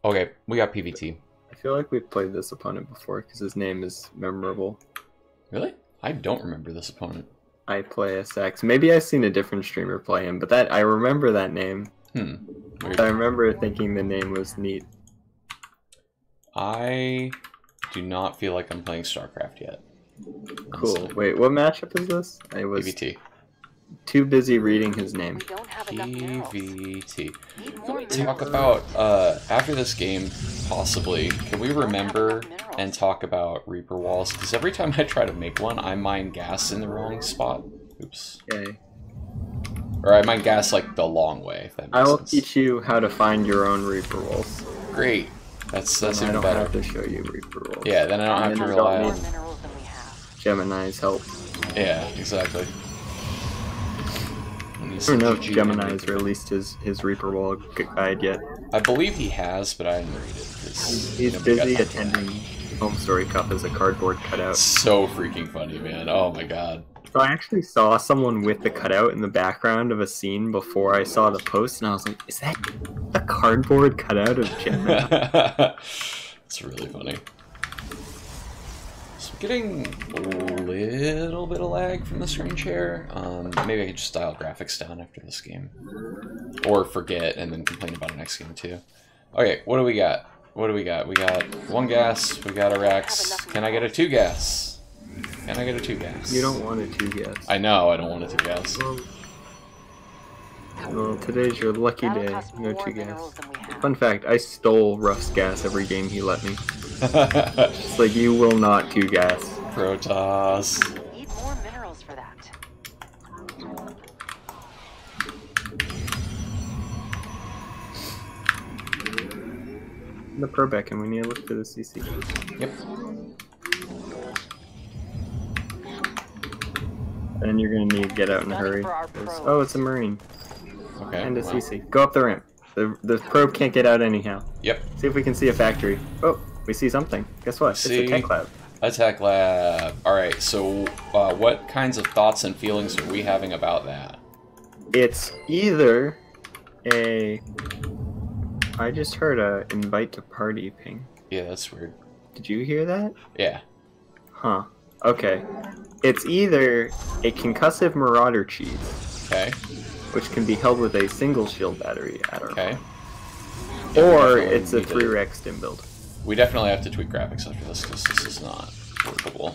Okay, we got PvT. I feel like we've played this opponent before because his name is memorable. Really? I don't remember this opponent. I play SX. Maybe I've seen a different streamer play him, but that I remember that name. Weird. I remember thinking the name was neat. I do not feel like I'm playing StarCraft yet. Cool. Wait, what matchup is this? I was PvT. too busy reading his name. PvT. Can we talk about, after this game, possibly, can we remember and talk about Reaper walls? Because every time I try to make one, I mine gas in the wrong spot. Oops. Okay. Or I mine gas, like, the long way, if that makes I will sense. teach you how to find your own Reaper walls. Great. That's even better. I don't have to show you Reaper walls. Yeah, then I don't have to rely on Gemini's help. Yeah, exactly. I don't know if Gemini's released his Reaper wall guide yet. I believe he has, but I didn't read it. He's busy attending Home Story Cup as a cardboard cutout. So freaking funny, man. Oh my god. So I actually saw someone with the cutout in the background of a scene before I saw the post, and I was like, is that a cardboard cutout of Gemini? It's really funny. So I'm getting a little bit of lag from the screen share. Maybe I could just dial graphics down after this game. Or forget and then complain about it next game too. Okay, what do we got? What do we got? We got 1 gas, we got a Hjax. Can I get a 2 gas? Can I get a 2 gas? You don't want a 2 gas. I know, I don't want a 2 gas. Well, today's your lucky day. No 2 gas. Fun fact, I stole Ruff's gas every game he let me. It's like, you will not 2 gas. Protoss. Need more minerals for that. The pro back, and we need to look for the CC. Yep. And you're gonna need to get out in a hurry. Oh, it's a Marine. Okay. And a CC. Go up the ramp. The probe can't get out anyhow. Yep. See if we can see a factory. Oh, we see something. Guess what? It's a tech lab. A tech lab. Alright, so what kinds of thoughts and feelings are we having about that? It's either a... I just heard a invite to party ping. Yeah, that's weird. Did you hear that? Yeah. Huh. Okay. It's either a concussive marauder cheese. Okay. Which can be held with a single shield battery at our Okay. Or it's a 3-rec stim build. We definitely have to tweak graphics after this because this is not workable.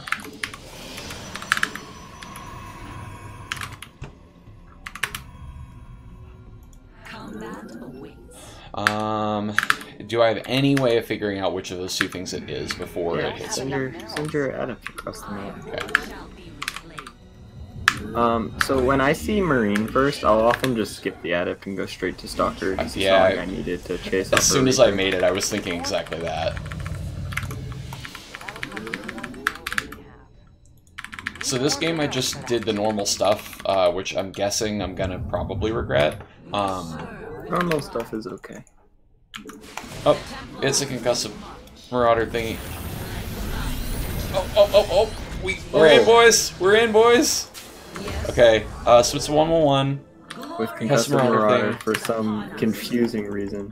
Do I have any way of figuring out which of those 2 things it is before it hits me? Send your adept across the map. Okay. So when I see Marine first, I'll often just skip the adept and go straight to Stalker. It's Yeah, not like I needed to chase as soon as I made it, I was thinking exactly that. So this game I just did the normal stuff, which I'm guessing I'm gonna probably regret. Normal stuff is okay. Oh, it's a concussive marauder thingy. Oh! We're in, boys! We're in, boys! Okay, so it's a 1-1-1. With concussive marauder for some confusing reason.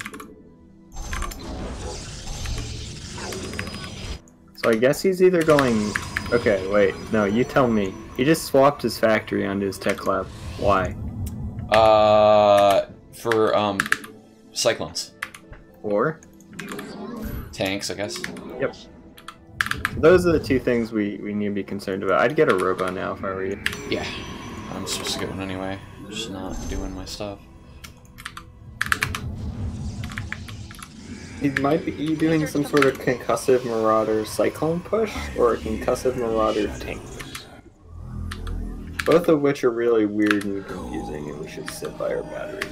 So I guess he's either going... Okay, wait. No, you tell me. He just swapped his factory onto his tech lab. Why? For, cyclones. Or? Tanks, I guess. Yep. So those are the 2 things we need to be concerned about. I'd get a robo now if I were you. Yeah. I'm supposed to get one anyway. Just not doing my stuff. He might be doing some sort of concussive marauder cyclone push or a concussive marauder tank push. Both of which are really weird and confusing, and we should sit by our battery.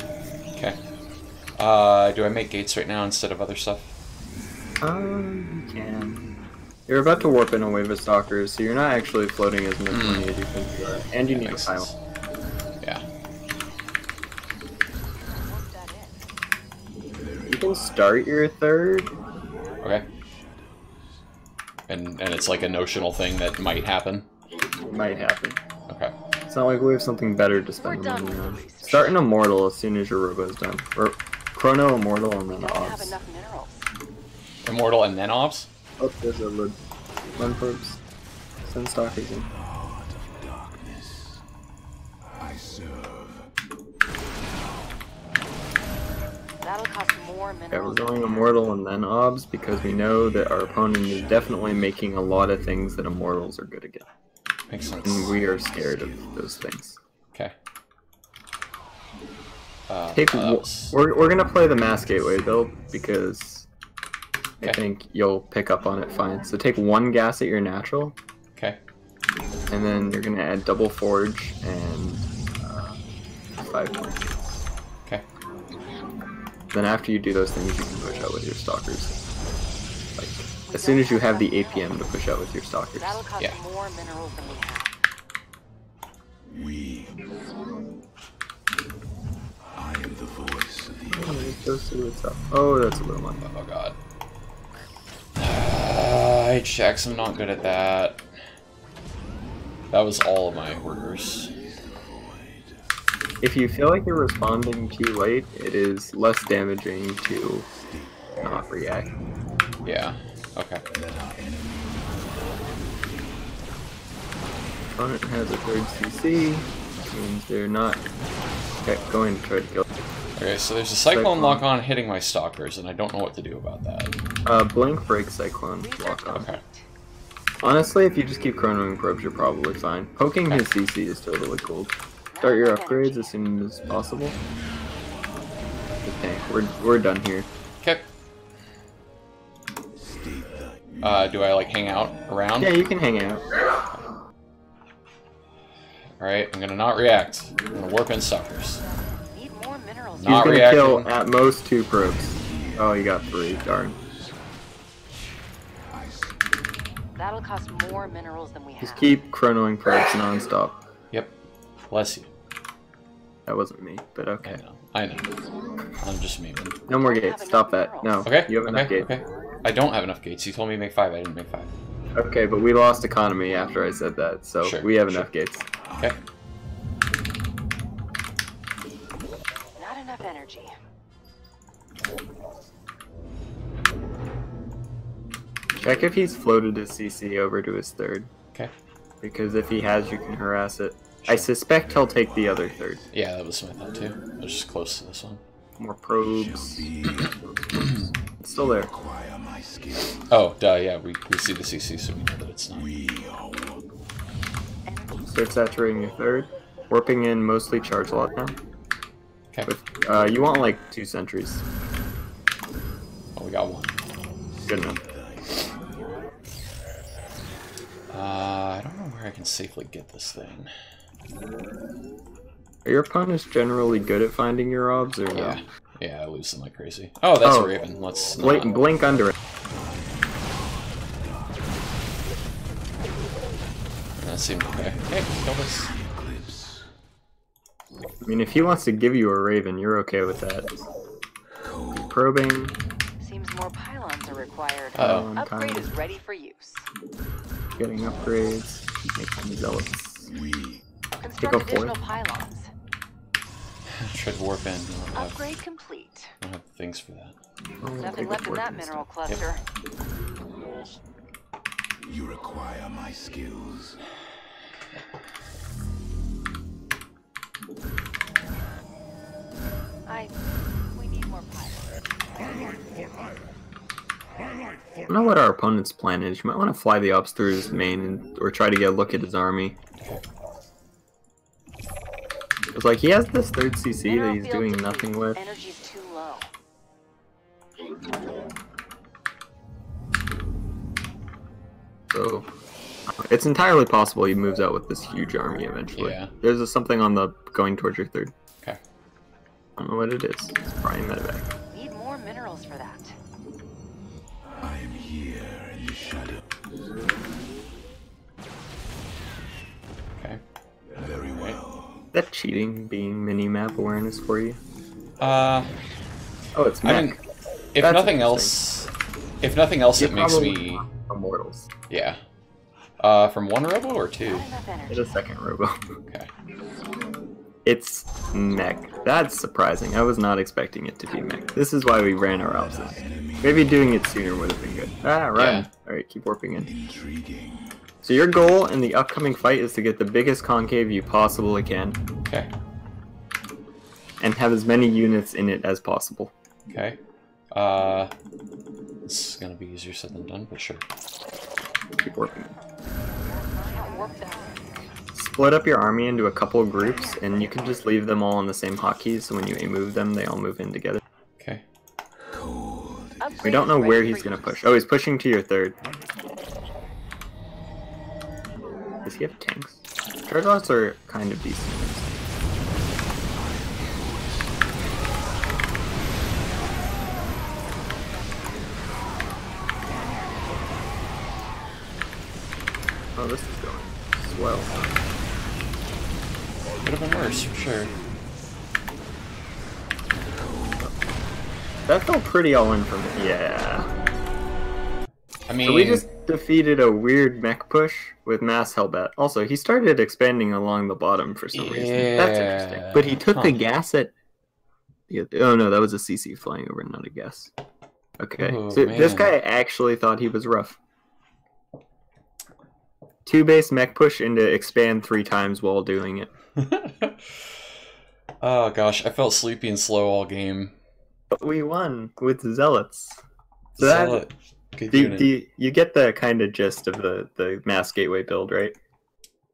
Okay. Do I make gates right now instead of other stuff? You can. You're about to warp in a wave of stalkers, so you're not actually floating as much money as you think you are. And you need a pile. Yeah. You can start your 3rd. Okay. And it's like a notional thing that might happen? It might happen. Okay. It's not like we have something better to spend the money on. Start an Immortal as soon as your Robo's done. Or Chrono Immortal and then Obs. Immortal and then Ops? Oh, there's a lid. Run probes. Send stalkers in. That'll cost more Yeah, we're minerals. going Immortal and then Obs because we know that our opponent is definitely making a lot of things that Immortals are good at. Makes sense. And we are scared of those things. Okay. We're gonna play the Mass Gateway build because I Okay. think you'll pick up on it fine. So take 1 gas at your natural, Okay. and then you're gonna add double forge and 5 more. Okay. Then after you do those things, you can push out with your stalkers. Like as soon as you have the APM to push out with your stalkers. That'll cost Yeah. more minerals than we have. I am the voice of the Let's go see what's up. Oh, that's a little much. Oh god. Hjax, I'm not good at that. That was all of my orders. If you feel like you're responding too late, it is less damaging to not react. Yeah. Okay. Opponent has a 3rd CC, which means they're not going to try to kill. Okay, so there's a Cyclone lock-on hitting my Stalkers, and I don't know what to do about that. Blink break Cyclone lock on. Okay. Honestly, if you just keep chronoing probes, you're probably fine. Poking his CC is totally cool. Start your upgrades as soon as possible. Okay, we're done here. Okay. Do I, like, hang out around? Yeah, you can hang out. Alright, I'm gonna not react. I'm gonna warp in Stalkers. Need more minerals. He's Not gonna reacting. kill at most 2 probes. Oh, you got 3, darn. That'll cost more minerals than we have. Just keep chronoing probes non-stop. Yep. Bless you. That wasn't me, but okay. I know. I'm just memeing. No more gates. Stop that. No. Okay, You have enough gates. okay. I don't have enough gates. You told me to make 5, I didn't make 5. Okay, but we lost economy after I said that, so Sure, we have sure. enough gates. Okay. Not enough energy. Check if he's floated his CC over to his 3rd, Okay. because if he has, you can harass it. I suspect he'll take the other 3rd. Yeah, that was my thought too. I was just close to this one. More probes. It's still there. Acquire my skill. Oh, duh, yeah, we see the CC, so we know that it's not. We are one. Start saturating your 3rd. Warping in mostly charge lock now. Okay. With, you want like 2 sentries. Oh, we got one. Good enough. I don't know where I can safely get this thing. Are your opponents generally good at finding your obs or no? Yeah. Yeah, I lose them like crazy. Oh, that's Oh. a Raven. Let's Blink, not... blink under it. That seemed okay. Hey, kill this. I mean, if he wants to give you a Raven, you're okay with that. Probing. Seems more pylons are required. Uh-oh. Upgrade Time. is ready for use. Getting upgrades. Making zealots. Construct a fourth. additional pylons. Tried to warp in. I don't have, Upgrade complete. I don't have things for that. Oh, Nothing take a left in that fourth mineral cluster. You require my skills. We need more pylons. I don't know what our opponent's plan is. You might want to fly the ops through his main and, or try to get a look at his army. It's like he has this 3rd CC that Mineral he's field doing depleted. nothing with. Energy's too low. So it's entirely possible he moves out with this huge army eventually. Yeah. There's something on the going towards your 3rd. Okay. I don't know what it is. It's probably medevac. Need more minerals for that. I am here in the shadow. Okay. Very well. That cheating being mini-map awareness for you? Uh, Oh, it's I mech. mean, if That's nothing else, You it makes probably me... want Immortals. Yeah. From 1 robo or 2? Not enough energy. Get a 2nd robo. Okay. It's mech. That's surprising. I was not expecting it to be mech. This is why we ran our opposite. Maybe doing it sooner would have been good. Ah, run. Yeah. Alright, keep warping in. Intriguing. So your goal in the upcoming fight is to get the biggest concave you possibly can. Okay. And have as many units in it as possible. Okay. This is gonna be easier said than done, but sure. Keep warping in. Warp them. Split up your army into a couple of groups, and you can just leave them all on the same hotkeys, so when you move them, they all move in together. Okay. We don't know where he's going to push. Oh, he's pushing to your third. Does he have tanks? Chargelots are kind of decent. Oh, this is going swell. Could have been worse, for sure. That felt pretty all in for me. Yeah. I mean, So we just defeated a weird mech push with mass hellbat. Also, he started expanding along the bottom for some reason. That's interesting. But he took the gas at... Oh no, that was a CC flying over, not a gas. Okay, Oh, so man. this guy actually thought he was rough. 2 base mech push into expand 3 times while doing it. Oh gosh, I felt sleepy and slow all game. But we won with zealots. So Zealot. Good unit. you get the kind of gist of the mass gateway build, right?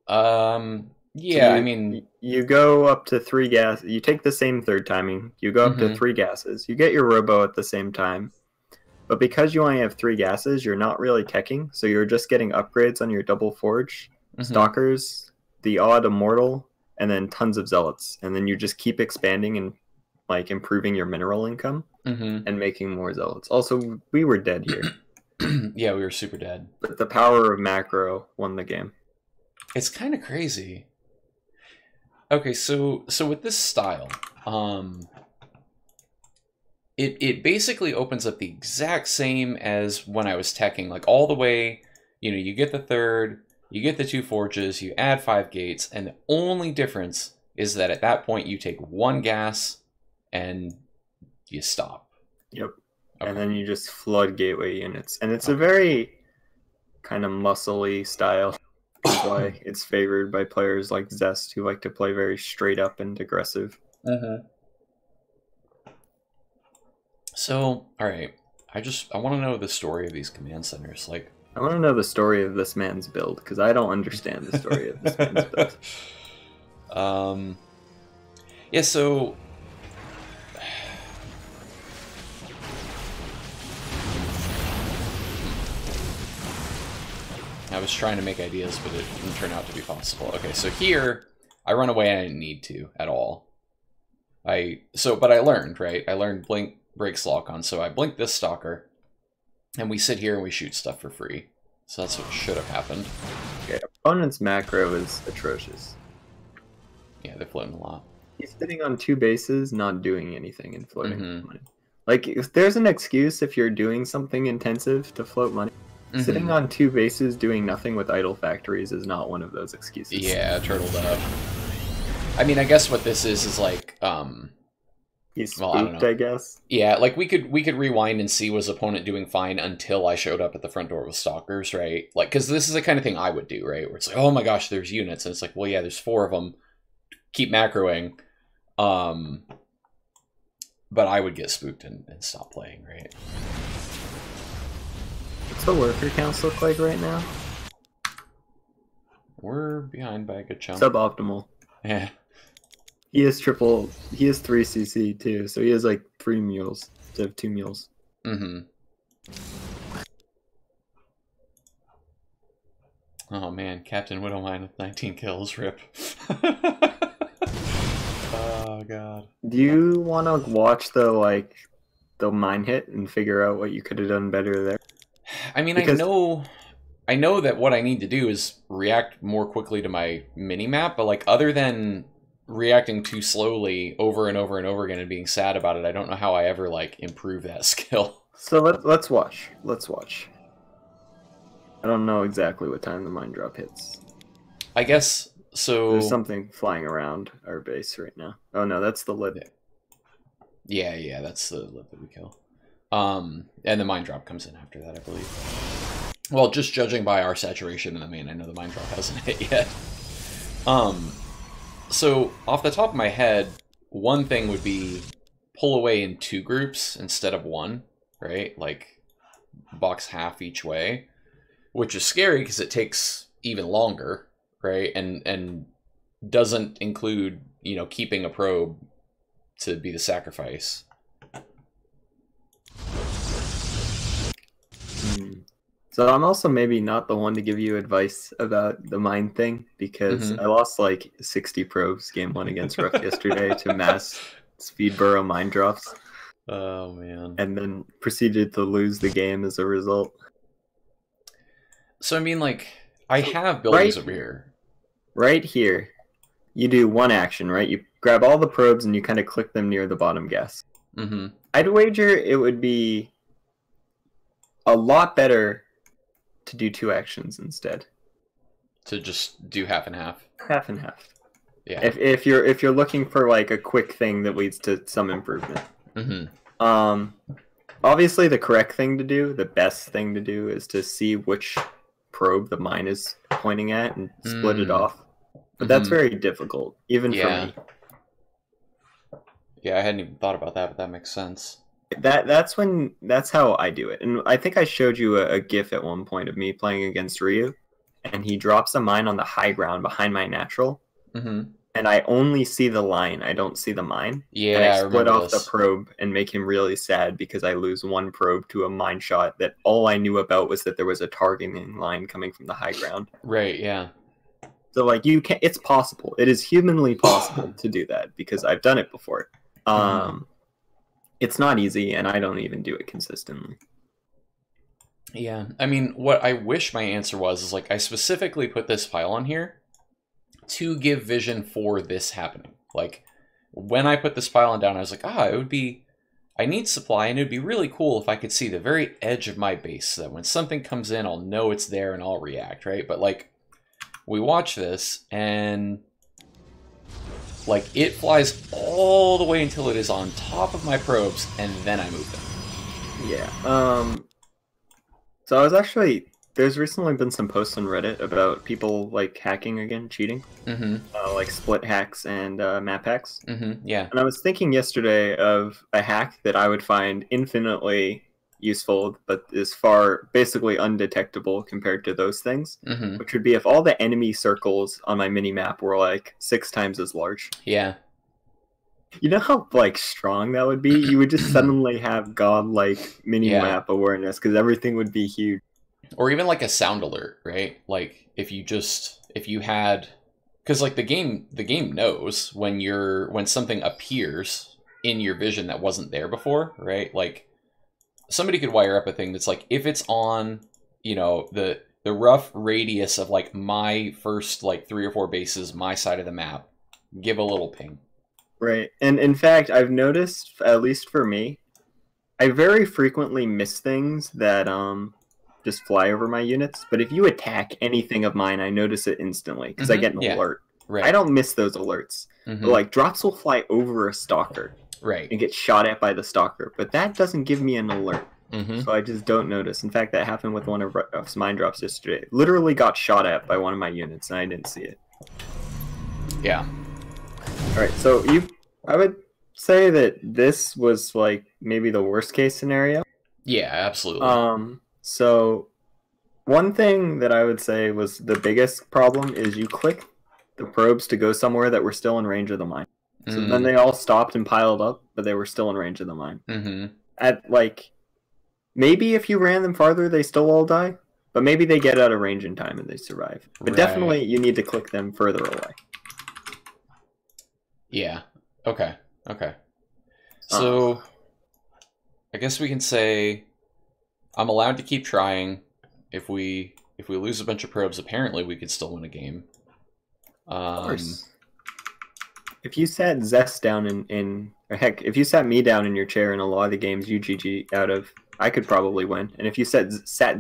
Yeah, So I mean, you go up to 3 gas. You take the same third timing. You go up to 3 gases. You get your robo at the same time. But because you only have 3 gases, you're not really teching. So you're just getting upgrades on your double forge, stalkers, the odd immortal, and then tons of zealots. And then you just keep expanding and like improving your mineral income and making more zealots. Also, we were dead here. yeah, we were super dead. But the power of macro won the game. It's kind of crazy. Okay, so with this style, it basically opens up the exact same as when I was teching, like all the way, you know, you get the third, you get the 2 forges, you add 5 gates, and the only difference is that at that point you take 1 gas and you stop. Yep. Okay. And then you just flood gateway units. And it's a very kind of muscly style. That's why it's favored by players like Zest, who like to play very straight up and aggressive. So, alright. I want to know the story of these command centers. Like, I want to know the story of this man's build, because I don't understand the story of this man's build. Yeah, so I was trying to make ideas, but it didn't turn out to be possible. Okay, so here I run away and I didn't need to at all. But I learned, right? I learned blink breaks lock on, so I blink this stalker, and we sit here and we shoot stuff for free. So that's what should have happened. Okay, opponent's macro is atrocious. Yeah, they're floating a lot. He's sitting on 2 bases, not doing anything and floating money. Like, if there's an excuse if you're doing something intensive to float money, sitting on 2 bases doing nothing with idle factories is not one of those excuses. Yeah, turtled up. I mean, I guess what this is like, He's well, spooked, I guess. Yeah, like we could rewind and see was opponent doing fine until I showed up at the front door with stalkers, right? Like, because this is the kind of thing I would do, right? Where it's like, oh my gosh, there's units, and it's like, well, yeah, there's 4 of them. Keep macroing. But I would get spooked and stop playing, right? What's the worker counts look like right now? We're behind by a good chunk. Suboptimal. Yeah. He is 3 CC too, so he has like 3 mules instead of 2 mules. Oh man, Captain Widowmine with 19 kills, rip. Oh god. Do you want to watch the mine hit and figure out what you could have done better there? I mean, Because... I know that what I need to do is react more quickly to my mini-map, but like other than reacting too slowly over and over and over again and being sad about it, I don't know how I ever like improve that skill. So let's watch. Let's watch. I don't know exactly what time the mine drop hits. I guess so. There's something flying around our base right now. Oh no, that's the lid. Yeah, that's the lip that we kill. And the mine drop comes in after that, I believe. Well, just judging by our saturation in the main, I know the mine drop hasn't hit yet. So off the top of my head, one thing would be pull away in 2 groups instead of 1, right? Like box half each way, which is scary because it takes even longer, right? And doesn't include, you know, keeping a probe to be the sacrifice. So I'm also maybe not the one to give you advice about the mine thing, because I lost like 60 probes game 1 against Rook yesterday to mass speed burrow mine drops. Oh man. And then proceeded to lose the game as a result. So I mean, like, I have buildings over here. Right here, you do one action, right? You grab all the probes and you kind of click them near the bottom gas. I'd wager it would be a lot better to do 2 actions instead. To just do half and half. Half and half. Yeah. If you're looking for like a quick thing that leads to some improvement. Obviously the correct thing to do, the best thing to do, is to see which probe the mine is pointing at and split it off. But that's very difficult, even for me. Yeah, I hadn't even thought about that, but that makes sense. That's how I do it. And I think I showed you a GIF at one point of me playing against Ryu, and he drops a mine on the high ground behind my natural, and I only see the line, I don't see the mine. Yeah, and I split remember off this. the probe and make him really sad because I lose 1 probe to a mine shot that all I knew about was that there was a targeting line coming from the high ground. Right, yeah. So like it's possible. It is humanly possible to do that because I've done it before. It's not easy, and I don't even do it consistently. Yeah, I mean, what I wish my answer was is, like, I specifically put this pile on here to give vision for this happening. Like, when I put this pile down, I was like, it would be... I need supply, and it would be really cool if I could see the very edge of my base, so that when something comes in, I'll know it's there and I'll react, right? But, like, we watch this, and... like, it flies all the way until it is on top of my probes, and then I move them. Yeah. So I was actually... There's recently been some posts on Reddit about people, like, hacking again, cheating. Like split hacks and map hacks. Yeah. And I was thinking yesterday of a hack that I would find infinitely useful, but is basically undetectable compared to those things, which would be if all the enemy circles on my mini-map were, like, 6 times as large. Yeah. You know how, like, strong that would be? You would just suddenly have godlike mini-map awareness, because everything would be huge. Or even, like, a sound alert, right? Like, if you had... Because, like, the game knows when something appears in your vision that wasn't there before, right? Like, somebody could wire up a thing that's like, if it's on, you know, the rough radius of, like, my first, like, 3 or 4 bases, my side of the map, give a little ping. Right. And in fact, I've noticed, at least for me, I very frequently miss things that just fly over my units. But if you attack anything of mine, I notice it instantly because I get an alert. Right. I don't miss those alerts. But, like, drops will fly over a stalker. Right. And get shot at by the stalker. But that doesn't give me an alert. So I just don't notice. In fact, that happened with one of mine drops yesterday. Literally got shot at by one of my units, and I didn't see it. Yeah. Alright, so I would say that this was, like, maybe the worst case scenario. Yeah, absolutely. So one thing that I would say was the biggest problem is you click the probes to go somewhere that were still in range of the mine. So then they all stopped and piled up, but they were still in range of the mine. At, like, maybe if you ran them farther, they still all die, but maybe they get out of range in time and they survive. But definitely you need to click them further away. Yeah. Okay. So I guess we can say I'm allowed to keep trying. If we lose a bunch of probes, apparently we could still win a game. Of course. If you sat Zest down or heck, if you sat me down in your chair in a lot of the games you GG out of, I could probably win. And if you sat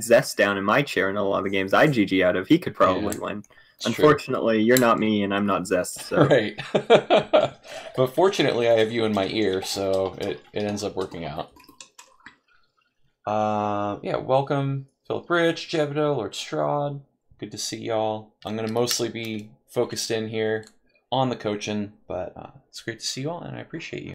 Zest down in my chair in a lot of the games I GG out of, he could probably win. Unfortunately, you're not me and I'm not Zest. So. Right. But fortunately, I have you in my ear, so it ends up working out. Yeah, welcome Philip Rich, Jevido, Lord Strahd. Good to see y'all. I'm going to mostly be focused in here on the coaching, but it's great to see you all, and I appreciate you.